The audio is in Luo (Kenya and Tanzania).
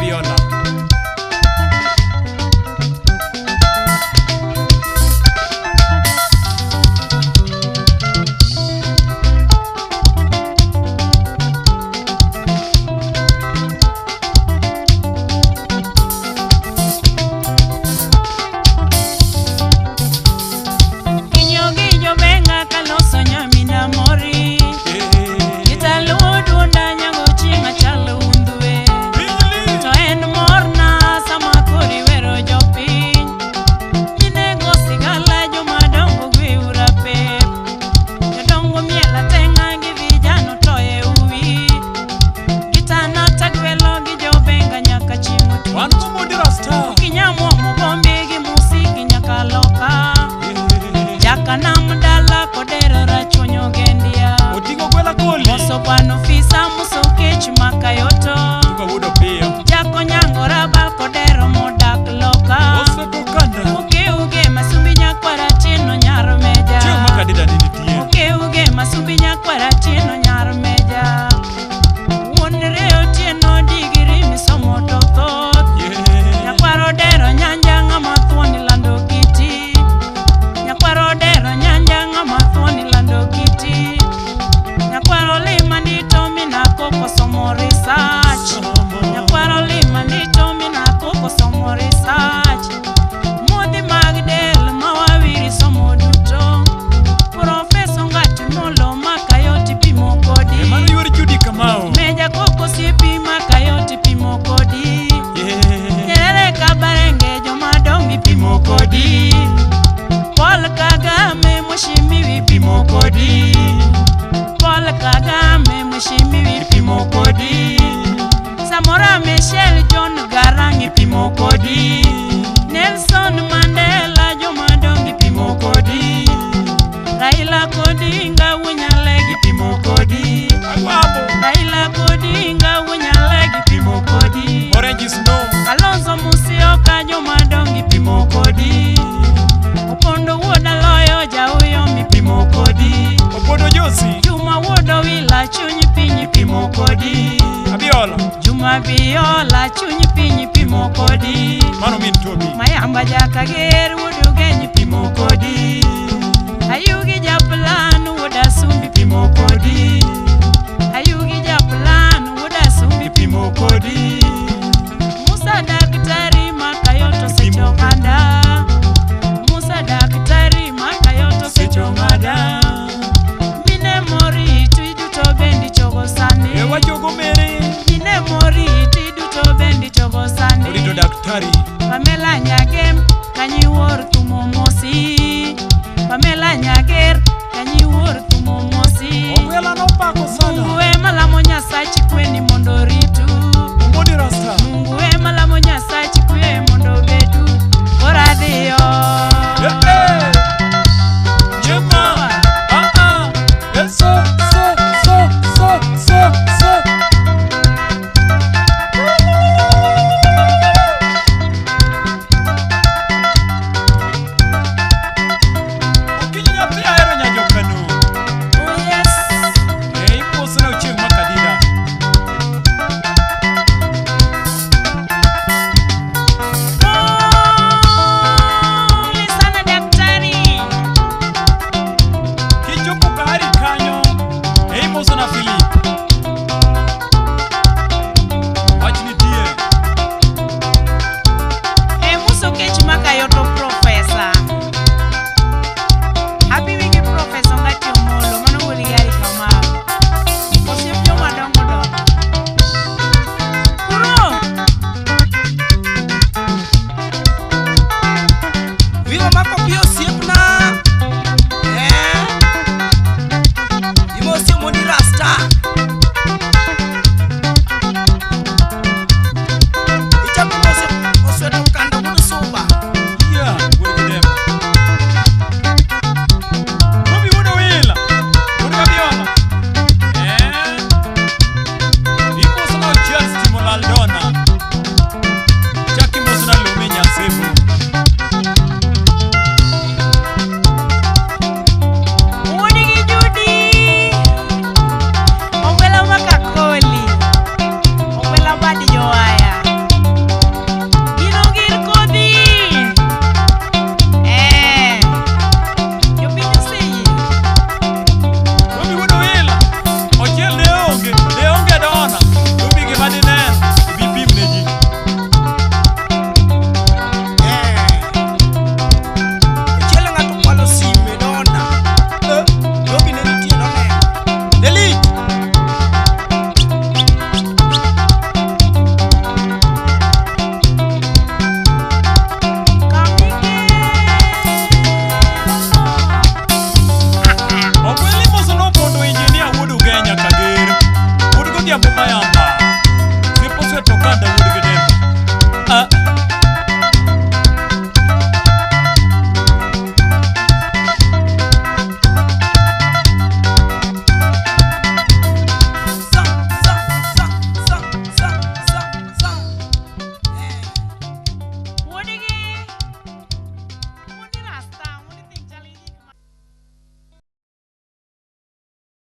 Abiola. Sopano fisa musokech makayoto Jako nyangora balkodero modak loka Oke uge masumbi nyakwara tino nyar meja Oke uge masumbi nyakwara tino nyar meja Wonreo tieno digiri misomo tothot Nyakwaro dero nyanja ngama thuoni lando kiti Nyakwaro dero nyanja ngama thuoni lando kiti Nyakwaro lima ndito mina koko somo research Nyakwaro lima ndito mina koko somo research Modi magdel mawawiri somo duto Profeso ngati molo makayoti pimo kodi Emano yuri Judy Kamau Meja koko sipi makayoti pimo kodi Nyerere kabarenge jomadongi pimo kodi Paul Kagame mushimiwi pimo kodi Paul Kagame mushimiwi pimo kodi Samora Michel John Garangi pimo kodi Nelson Mandela jomadongi pimo kodi Raila Odinga wunyalegi pimo kodi Raila Odinga wunyalegi pimo kodi Orange Snow Alonso Musyoka jomadongi pimo kodi Opondo Woda Loyo jauyo mi pimo kodi Opondo Josi Juma Wodo Wila chunyi pinyi pimo kodi Abiola Juma Biola chunyi pinyi pimo kodi Mano min Tobi Mayamba Jakager Wodo genyi pimo kodi Ayugi Japlan Woda Sumbi pimo kodi Ayugi Japlan Woda Sumbi pimo kodi Musa Daktari Makayoto Sechongada Musa Daktari Makayoto Sechongada Mine mori tuiduto bendi chogo sane Ewa jogo mere Mine mori tuiduto bendi chogo sane Olido Daktari